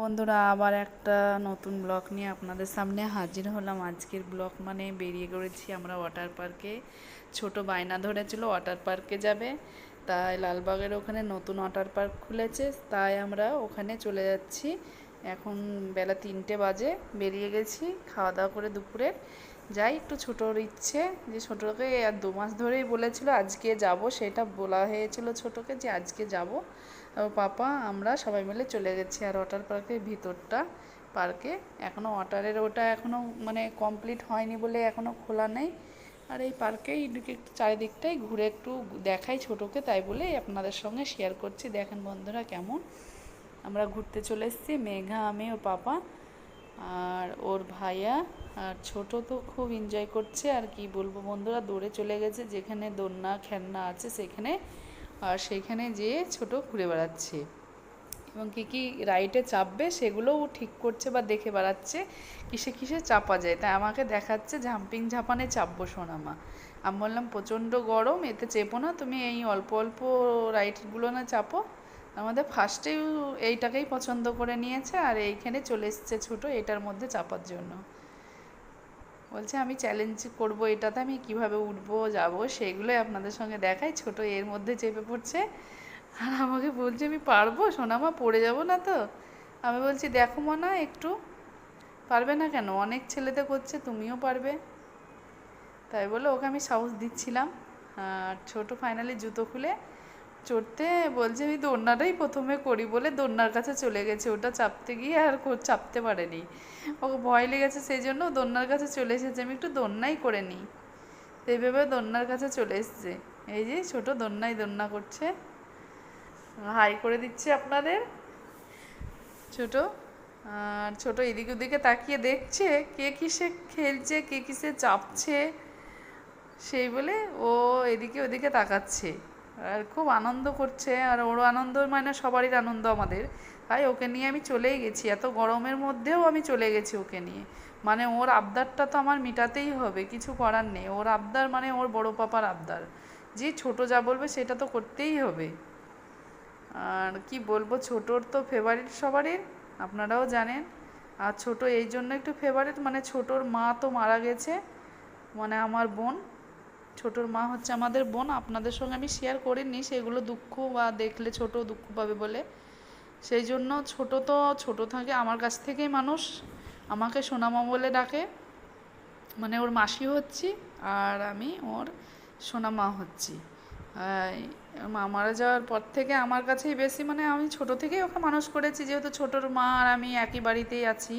বন্ধুরা, আবার একটা নতুন ব্লগ নিয়ে আপনাদের সামনে হাজির হলাম। আজকের ব্লগ মানে বেরিয়ে পড়েছি আমরা ওয়াটার পার্কে। ছোট বায়না ধরেছিল ওয়াটার পার্কে যাবে, তাই লালবাগের ওখানে নতুন ওয়াটার পার্ক খুলেছে, তাই আমরা ওখানে চলে যাচ্ছি। এখন বেলা 3টে বাজে, বেরিয়ে গেছি খাওয়া দাওয়া করে দুপুরে। যাই একটু, ছোটোর ইচ্ছে যে ছোটোকে আর 2 মাস ধরেই বলেছিল আজকে যাব, সেটা বলা হয়েছিল ছোটোকে যে আজকে যাব। পাপা আমরা সবাই মিলে চলে গেছি। আর ওয়াটার পার্কের ভিতরটা পার্কে এখনও ওয়াটারের ওটা এখনও মানে কমপ্লিট হয়নি বলে এখনও খোলা নেই। আর এই পার্কে এদিকে একটু চারিদিকটাই ঘুরে একটু দেখাই ছোটোকে, তাই বলে আপনাদের সঙ্গে শেয়ার করছি। দেখেন বন্ধুরা কেমন আমরা ঘুরতে চলে এসেছি, মেঘা, আমি, ও পাপা আর ওর ভাইয়া। আর ছোট তো খুব এনজয় করছে। আর কি বলবো বন্ধুরা, দৌড়ে চলে গেছে যেখানে দোলনা খেলনা আছে সেখানে, আর সেইখানে যেয়ে ছোট ঘুরে বেড়াচ্ছে এবং কী কী রাইডে চাপবে সেগুলোও ঠিক করছে বা দেখে বেড়াচ্ছে কিসে কিসে চাপা যায়। তাই আমাকে দেখাচ্ছে জাম্পিং ঝাপানে চাপবো সোনামা। আমি বললাম প্রচণ্ড গরম, এতে চেপো না, তুমি এই অল্প অল্প রাইডগুলো না চাপো। আমাদের ফার্স্টেই এইটাকেই পছন্দ করে নিয়েছে আর এইখানে চলে এসছে ছোটো এটার মধ্যে চাপার জন্য। বলছে আমি চ্যালেঞ্জ করব, এটাতে আমি কিভাবে উঠবো যাব সেগুলোই আপনাদের সঙ্গে দেখাই। ছোট এর মধ্যে চেপে পড়ছে আর আমাকে বলছে আমি পারবো সোনামা, পড়ে যাব না তো? আমি বলছি দেখো মা, একটু পারবে না কেন, অনেক ছেলেতে করছে, তুমিও পারবে। তাই বলে ওকে আমি সাহস দিচ্ছিলাম। আর ছোট ফাইনালি জুতো খুলে চড়তে বলছে আমি দোলনাটাই প্রথমে করি বলে দোলনার কাছে চলে গেছে। ওটা চাপতে গিয়ে আর চাপতে পারেনি, ওকে ভয় লেগেছে, সেই জন্য দোলনার কাছে চলে এসেছে আমি একটু দোলনাই করে নিই। এইভাবে দোলনার কাছে চলে এসছে। এই যে ছোট দোলনা করছে, হাই করে দিচ্ছে আপনাদের ছোট। আর ছোট এদিক ওদিকে তাকিয়ে দেখছে কে কিসে খেলছে, কে কিসে চাপছে, সেই বলে ও এদিকে ওদিকে তাকাচ্ছে আর খুব আনন্দ করছে। আর ওর আনন্দ মানে সবারই আনন্দ আমাদের, তাই ওকে নিয়ে আমি চলেই গেছি। এত গরমের মধ্যেও আমি চলে গেছি ওকে নিয়ে। মানে ওর আবদারটা তো আমার মেটাতেই হবে, কিছু করার নেই। ওর আবদার মানে ওর বড় পাপার আবদার, যে ছোট যা বলবে সেটা তো করতেই হবে। আর কি বলবো, ছোটোর তো ফেভারিট সবারই, আপনারাও জানেন। আর ছোট এই জন্য একটু ফেভারিট, মানে ছোটোর মা তো মারা গেছে, মানে আমার বোন, ছোটোর মা হচ্ছে আমাদের বোন। আপনাদের সঙ্গে আমি শেয়ার করিনি সেগুলো, দুঃখ বা দেখলে ছোট দুঃখ পাবে বলে। সেই জন্য ছোট তো ছোট থাকে আমার কাছ থেকেই মানুষ আমাকে সোনামা বলে ডাকে, মানে ওর মাসি হচ্ছি আর আমি ওর সোনামা হচ্ছি। মা মারা যাওয়ার পর থেকে আমার কাছেই বেশি, মানে আমি ছোট থেকেই ওকে মানুষ করেছি, যেহেতু ছোটোর মা আর আমি একই বাড়িতেই আছি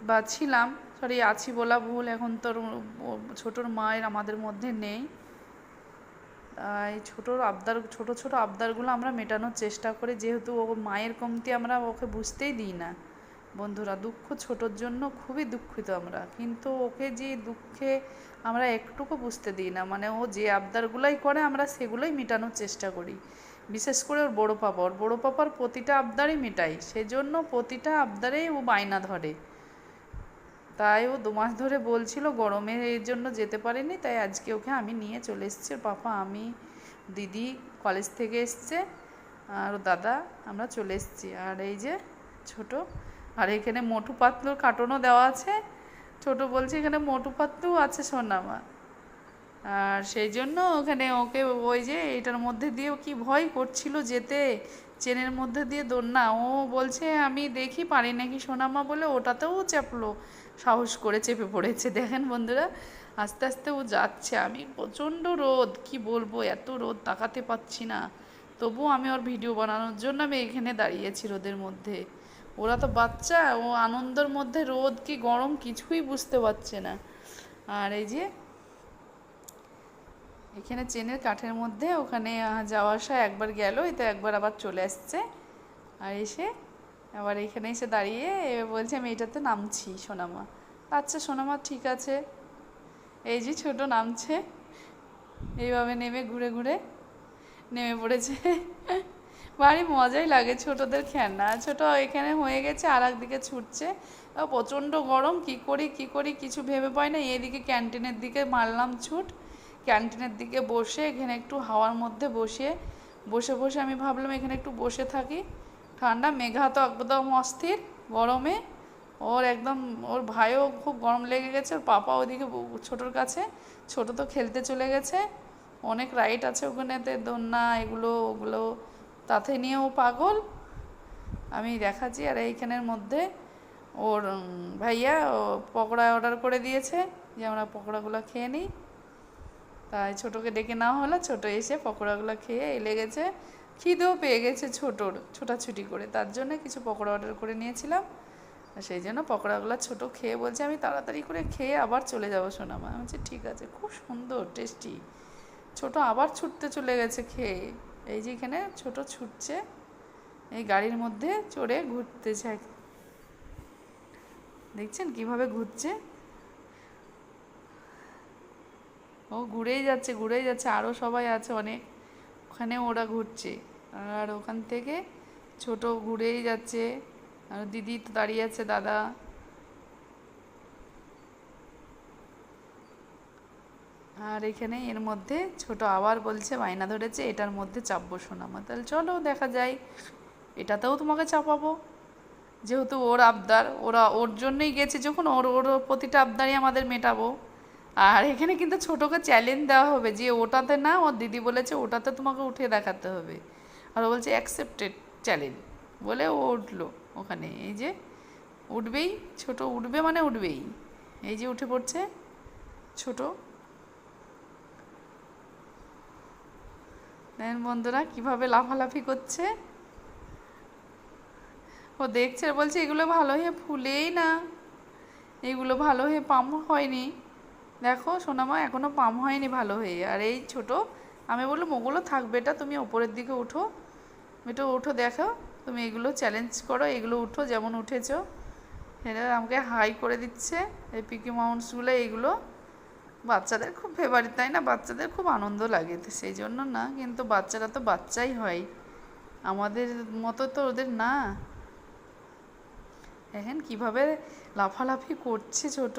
বা ছিলাম, সরি আছি বলা ভুল, এখন তোর ছোটোর মায়ের আমাদের মধ্যে নেই। এই ছোটোর আবদার, ছোট ছোট আবদারগুলো আমরা মেটানোর চেষ্টা করি, যেহেতু ও মায়ের কমতি আমরা ওকে বুঝতেই দিই না। বন্ধুরা, দুঃখ ছোটোর জন্য খুবই দুঃখিত আমরা, কিন্তু ওকে যে দুঃখে আমরা একটুকু বুঝতে দিই না। মানে ও যে আবদারগুলোই করে আমরা সেগুলোই মেটানোর চেষ্টা করি। বিশেষ করে ওর বড় পাপার প্রতিটা আবদারই মেটাই, সেজন্য প্রতিটা আবদারেই ও বায়না ধরে। তাই ও 2 মাস ধরে বলছিল, গরমে এর জন্য যেতে পারিনি, তাই আজকে ওকে আমি নিয়ে চলে এসেছি। পাপা, আমি, দিদি কলেজ থেকে এসছে আর ও দাদা, আমরা চলে এসেছি। আর এই যে ছোট, আর এখানে মোটু পাতলুর কার্টুনও দেওয়া আছে। ছোট বলছে এখানে মোটু পাতলু আছে সোনামা। আর সেই জন্য ওখানে ওকে ওই যে এটার মধ্যে দিয়ে কি ভয় করছিল যেতে, চেনের মধ্যে দিয়ে দোলনা, ও বলছে আমি দেখি পারি নাকি সোনামা বলে ওটাতেও চাপলো, সাহস করে চেপে পড়েছে। দেখেন বন্ধুরা, আস্তে আস্তে ও যাচ্ছে। আমি প্রচণ্ড রোদ, কি বলবো, এত রোদ তাকাতে পাচ্ছি না, তবুও আমি ওর ভিডিও বানানোর জন্য আমি এখানে দাঁড়িয়েছি রোদের মধ্যে। ওরা তো বাচ্চা, ও আনন্দের মধ্যে রোদ কি গরম কিছুই বুঝতে পারছে না। আর এই যে এখানে চেনের কাঠের মধ্যে ওখানে যাওয়া আসা একবার গেল, এতে একবার আবার চলে আসছে। আর এসে আবার এখানে এসে দাঁড়িয়ে বলছে আমি এটাতে নামছি সোনামা। আচ্ছা সোনামা, ঠিক আছে। এই যে ছোট নামছে, এইভাবে নেমে ঘুরে ঘুরে নেমে পড়েছে। ভারী মজাই লাগে ছোটদের খেলনা। ছোট এখানে হয়ে গেছে, আর একদিকে ছুটছে। প্রচণ্ড গরম, কি করি কিছু ভেবে পাই না। এদিকে ক্যান্টিনের দিকে মারলাম ছুট, ক্যান্টিনের দিকে বসে এখানে একটু হাওয়ার মধ্যে বসে বসে আমি ভাবলাম এখানে একটু বসে থাকি। ঠান্ডা, মেঘা তো একদম অস্থির গরমে। ওর একদম, ওর ভাইও খুব গরম লেগে গেছে, ওর পাপা ওদিকে ছোটোর কাছে, ছোটো তো খেলতে চলে গেছে। অনেক রাইড আছে ওখানেতে, দোলনা এগুলো ওগুলো, তাতে নিয়েও পাগল। আমি দেখাচ্ছি। আর এইখানের মধ্যে ওর ভাইয়া পকোড়া অর্ডার করে দিয়েছে যে আমরা পকোড়াগুলো খেয়ে নিই। তাই ছোটোকে ডেকে নেওয়া হলো, ছোটো এসে পকোড়াগুলো খেয়ে এলে গেছে। খিদেও পেয়ে গেছে ছোটোর, ছোটাছুটি করে, তার জন্য কিছু পকোড়া অর্ডার করে নিয়েছিলাম। সেই জন্য পকোড়াগুলো ছোটো খেয়ে বলছে আমি তাড়াতাড়ি করে খেয়ে আবার চলে যাবো সোনামা। আমি বলছি ঠিক আছে, খুব সুন্দর টেস্টি। ছোটো আবার ছুটতে চলে গেছে খেয়ে। এই যে এখানে ছোটো ছুটছে, এই গাড়ির মধ্যে চড়ে ঘুরতে চায়, দেখছেন কিভাবে ঘুরছে। ও ঘুরেই যাচ্ছে ঘুরেই যাচ্ছে, আরও সবাই আছে অনেক, ওখানে ওরা ঘুরছে। আর ওখান থেকে ছোট ঘুরেই যাচ্ছে, আর দিদি তো দাঁড়িয়ে আছে, দাদা। আর এখানে এর মধ্যে ছোট আবার বলছে, বায়না ধরেছে এটার মধ্যে চাপবো সোনামা। তাহলে চলো দেখা যায়, এটাতেও তোমাকে চাপাবো, যেহেতু ওর আবদার, ওর জন্যই গেছে যখন, ওর ওর প্রতিটা আবদারই আমাদের মেটাবো। আর এখানে কিন্তু ছোটোকে চ্যালেঞ্জ দেওয়া হবে যে ওটাতে না, ওর দিদি বলেছে ওটাতে তোমাকে উঠে দেখাতে হবে। আর ও বলছে অ্যাকসেপ্টেড চ্যালেঞ্জ বলে ও উঠলো ওখানে। এই যে উঠবেই, ছোট উঠবে মানে উঠবেই। এই যে উঠে পড়ছে ছোট। দেখেন বন্ধুরা কিভাবে লাফালাফি করছে। ও দেখছে, বলছে এগুলো ভালো হয়ে ফুলেই না, এগুলো ভালো হয়ে পাম্প হয়নি। দেখো সোনামা এখনও পাম্প হয়নি ভালো হয়ে। আর এই ছোট, আমি বললাম ওগুলো থাকবে, এটা তুমি ওপরের দিকে উঠো, একটু উঠো দেখো, তুমি এগুলো চ্যালেঞ্জ করো, এগুলো উঠো যেমন উঠেছো। এটা আমাকে হাই করে দিচ্ছে। এই পিকি মাউন্টসগুলো এইগুলো বাচ্চাদের খুব ফেভারিট, তাই না? বাচ্চাদের খুব আনন্দ লাগে, তো সেই জন্য না, কিন্তু বাচ্চারা তো বাচ্চাই হয়, আমাদের মতো তো ওদের না। এখন কিভাবে লাফালাফি করছে ছোট।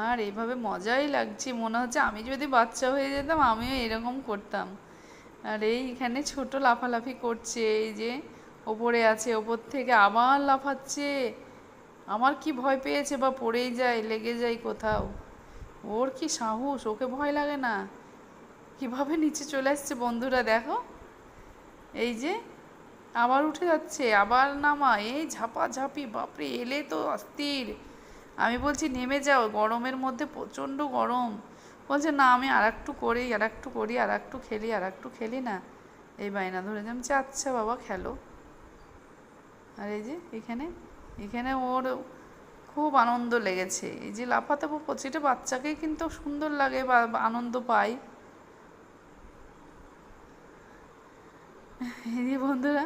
আর এইভাবে মজাই লাগছে, মনে হচ্ছে আমি যদি বাচ্চা হয়ে যেতাম আমিও এরকম করতাম। আর এইখানে ছোট লাফালাফি করছে, এই যে ওপরে আছে, ওপর থেকে আবার লাফাচ্ছে। আমার কি ভয় পেয়েছে, বা পড়েই যায়, লেগে যায় কোথাও। ওর কি সাহস, ওকে ভয় লাগে না। কিভাবে নিচে চলে আসছে বন্ধুরা দেখো। এই যে আবার উঠে যাচ্ছে, আবার নামা, এই ঝাপাঝাপি, বাপরে এলে তো অস্থির। আমি বলছি নেমে যাও, গরমের মধ্যে প্রচণ্ড গরম। বলছে না আমি আর একটু করি, আর একটু করি, আর একটু খেলি, আর একটু খেলি না। এই বায়না ধরে যাচ্ছে, আচ্ছা বাবা খেলো। আর এই যে এখানে, এখানে ওর খুব আনন্দ লেগেছে। এই যে লাফাতে প্রতিটা বাচ্চাকেই কিন্তু সুন্দর লাগে বা আনন্দ পায়। এই যে বন্ধুরা,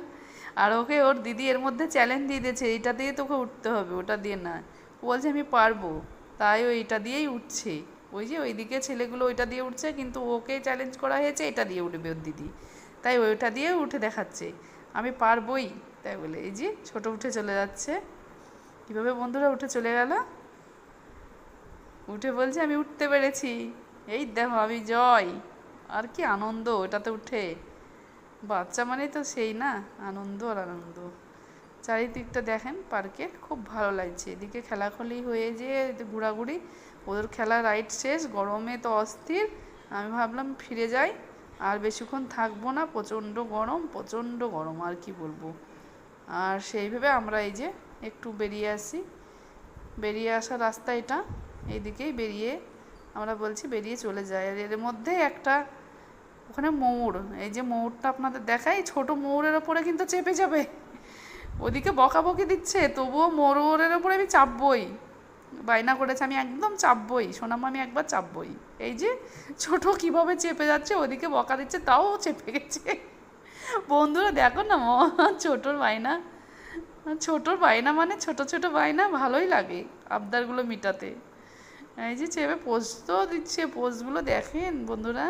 আর ওকে ওর দিদি এর মধ্যে চ্যালেঞ্জ দিয়ে দিয়েছে, এটা দিয়ে তোকে উঠতে হবে, ওটা দিয়ে না। ও বলছে আমি পারবো, তাই ও এটা দিয়েই উঠছে। ওই যে ওইদিকে ছেলেগুলো ওইটা দিয়ে উঠছে, কিন্তু ওকে চ্যালেঞ্জ করা হয়েছে এটা দিয়ে উঠবে ওর দিদি, তাই ওইটা দিয়ে উঠে দেখাচ্ছে আমি পারবই। তাই বলে এই যে ছোট উঠে চলে যাচ্ছে। কীভাবে বন্ধুরা উঠে চলে গেল, উঠে বলছে আমি উঠতে পেরেছি, এই দেখো আমি জয়। আর কি আনন্দ ওটাতে উঠে, বাচ্চা মানে তো সেই না, আনন্দ আর আনন্দ। চারিদিকটা দেখেন পার্কের, খুব ভালো লাগছে। এদিকে খেলাখুলি হয়ে যে ঘোরাঘুরি, ওদের খেলা রাইড শেষ, গরমে তো অস্থির। আমি ভাবলাম ফিরে যাই, আর বেশিক্ষণ থাকবো না, প্রচণ্ড গরম, প্রচণ্ড গরম, আর কি বলবো। আর সেইভাবে আমরা এই যে একটু বেরিয়ে আসি, বেরিয়ে আসার রাস্তা এটা, এইদিকেই বেরিয়ে আমরা বলছি বেরিয়ে চলে যাই। আর এর মধ্যে একটা ওখানে ময়ূর, এই যে ময়ূরটা আপনাদের দেখাই, ছোট ময়ূরের ওপরে কিন্তু চেপে যাবে, ওদিকে বকাবকি দিচ্ছে, তবুও ময়ূরের ওপরে আমি চাপবই, বায়না করেছে আমি একদম চাপবই সোনামা, আমি একবার চাপবই। এই যে ছোট কিভাবে চেপে যাচ্ছে, ওদিকে বকা দিচ্ছে তাও চেপে গেছে। বন্ধুরা দেখো না, ছোটোর বায়না, ছোটোর বায়না মানে ছোট ছোট বায়না ভালোই লাগে আবদারগুলো মিটাতে। এই যে চেপে পোজ তো দিচ্ছে, পোজগুলো দেখেন বন্ধুরা।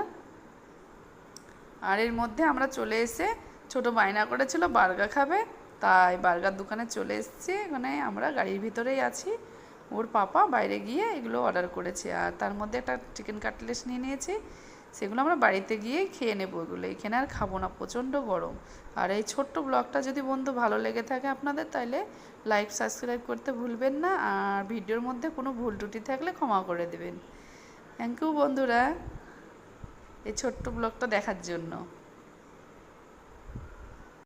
আর এর মধ্যে আমরা চলে এসে, ছোট বায়না করেছিল বার্গার খাবে, তাই বার্গার দোকানে চলে এসেছি। এখানে আমরা গাড়ির ভিতরেই আছি, ওর পাপা বাইরে গিয়ে এগুলো অর্ডার করেছে। আর তার মধ্যে একটা চিকেন কাটলেট নিয়ে নিয়েছি, সেগুলো আমরা বাড়িতে গিয়েই খেয়ে নেবো। ওগুলো এখানে আর খাবো না, প্রচণ্ড গরম। আর এই ছোট্ট ব্লগটা যদি বন্ধু ভালো লেগে থাকে আপনাদের, তাহলে লাইক সাবস্ক্রাইব করতে ভুলবেন না। আর ভিডিওর মধ্যে কোনো ভুল ত্রুটি থাকলে ক্ষমা করে দেবেন। থ্যাংক ইউ বন্ধুরা এই ছোট্ট ব্লগটা দেখার জন্য।